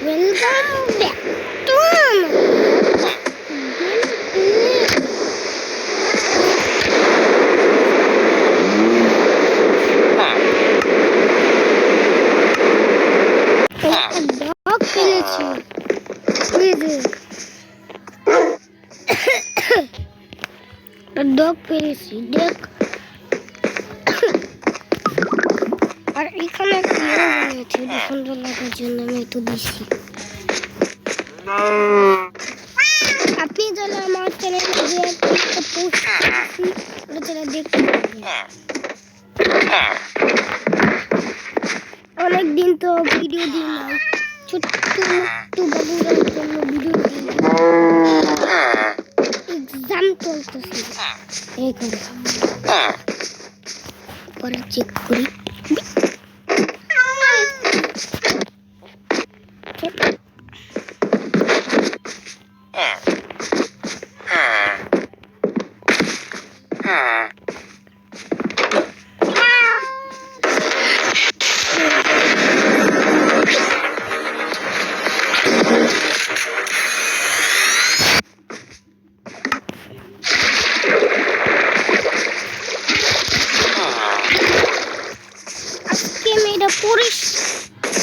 Welcome back to dog পেয়েছি dog পেয়েছি দেখ আর এখানে কি হয়েছে সুন্দর লাগার জন্য আমি একটু দিচ্ছি আপনি যারা আমার চ্যানেলে যে একটা পোস্ট করেছি ওটা যারা দেখতে পাবেন অনেকদিন তো ভিডিও দিলাম ছোট্ট বাবুরার জন্য ভিডিও দিলাম এক্সাম চলতেছে এই করে পরে চেক করি মেয়েটা পরিষ্কার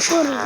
করো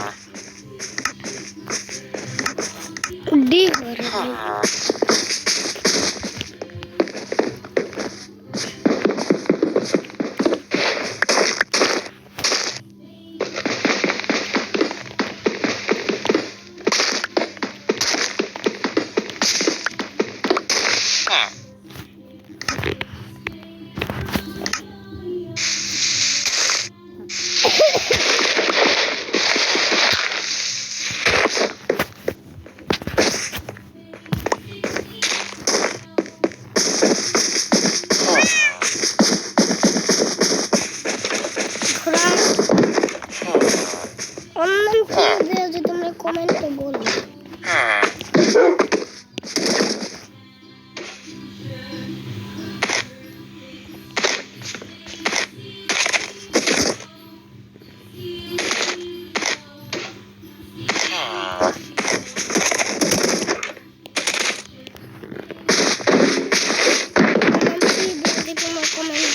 তোমরা কমেন্টে বলো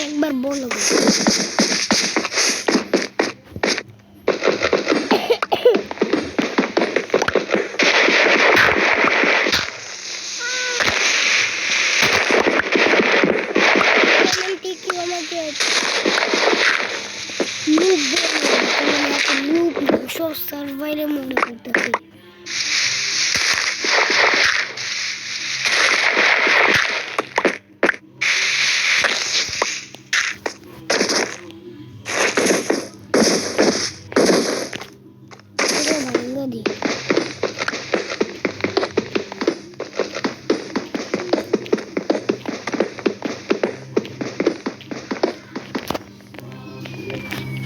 একবার বলো সার্ভাইরে মনে করতেছি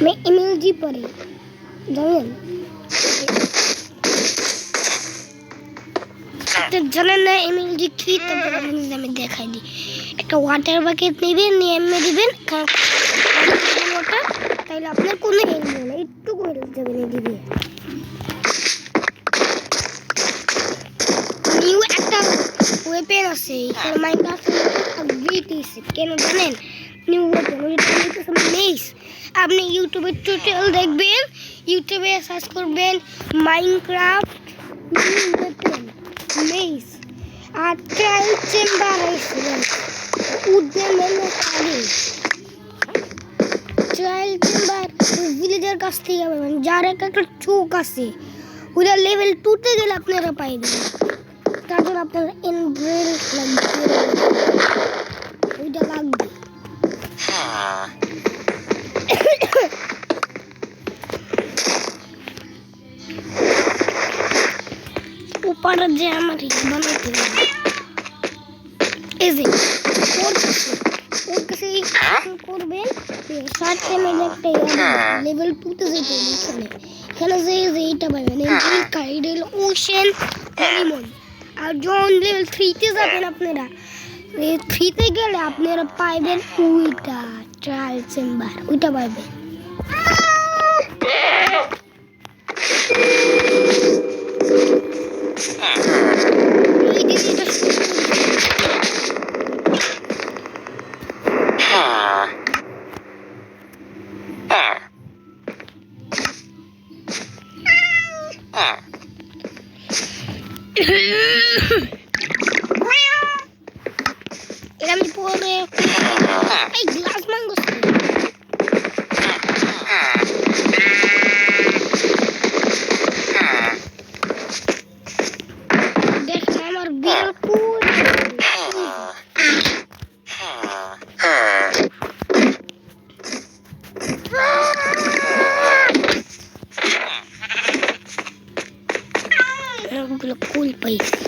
मैं इमोजी पर জানেন জানেন না ইমোজি কি তারপর আমি দেখাই দিই একটা ওয়াটার বাকেট নেবেন নিয়ে এমনি দিবেন ওয়াটার তাইলে আপনার কোনো হেল্প হবে না একটু করে যাবেন দিবে নিউ একটা ওয়েপেন আছে এখানে মাইনক্রাফট আপডেট কেন জানেন নিউ ওয়েপেন ওইটা মেইস আপনি ইউটিউবে টিউটোরিয়াল দেখবেন ইউটিউবে সার্চ করবেন মাইনক্রাফট নিউ ওয়েপেন মেইস আর ট্রায়াল চেম্বার আছে উদ্যান মেনু আগে ট্রায়াল চেম্বার ভিলেজের কাছ থেকে পাবেন যার একটা চোখ আছে ওটা লেভেল 2 তে গেলে আপনারা পাইবেন তারপর আপনার এনব্রেল লাগবে ওইটা লাগবে উপরে যে আমার বানাইতে এই যে ওর কাছে করবেন সার্চ চ্যানেল একটা লেভেল 2 তে যেতে এখানে যে এইটা পাবেন কাইডেল ওশেন অ্যানিমল আর যখন লেভেল 3 তে যাবেন আপনারা 3 তে গেলে আপনারা পাইবেন ওইটা ট্রায়াল চেম্বার ওইটা পাইবেন এটা আমি পরে এই গ্লাস ম্যাঙ্গো দেখ আমার বিড়াল অনেকগুলো কুল পাইছি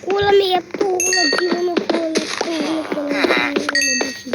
কুল আমি এতগুলো জীবনে কুল দেখি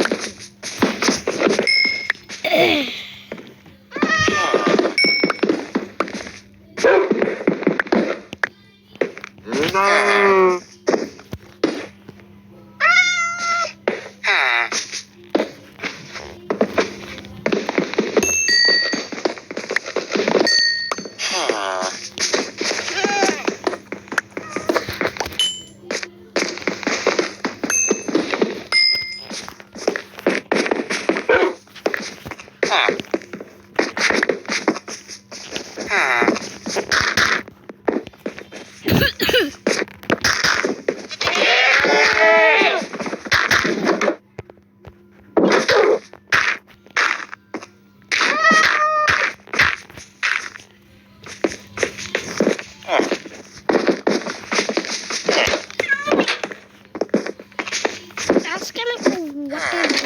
আজকে আমি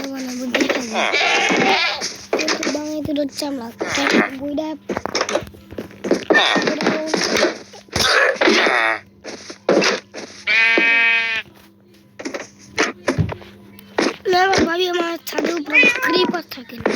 বানাবো দেখে বাঙালিতে হচ্ছে আমরা বইটা ভাবি আমার ছাদের উপরে ক্রিপার থাকে না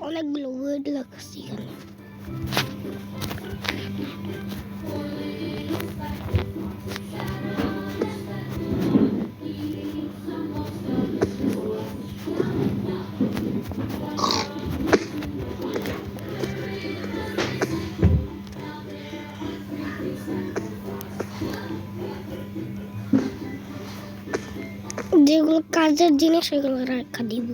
অনেকগুলো ওয়ার্ড লাগছে এখানে যেগুলো কাজের জিনিস সেগুলো রাখা দিব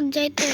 যাইতে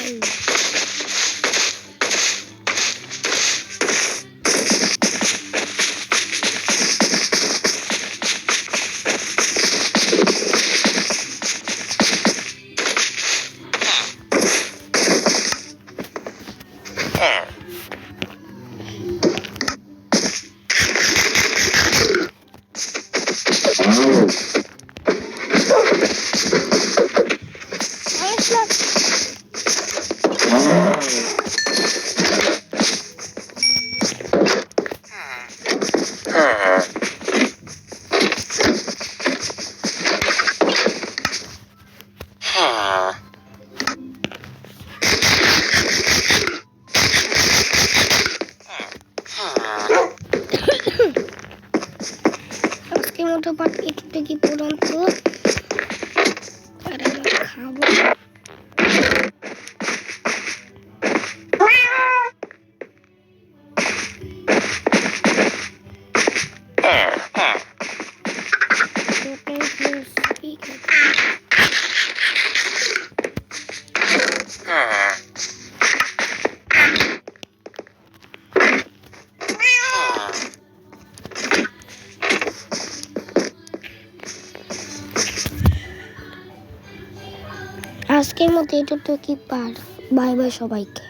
আজকে মতো পাট একটু কি পর্যন্ত আর আমরা খাবো আজকের মতো এটা তো কি পার বাই বাই সবাইকে।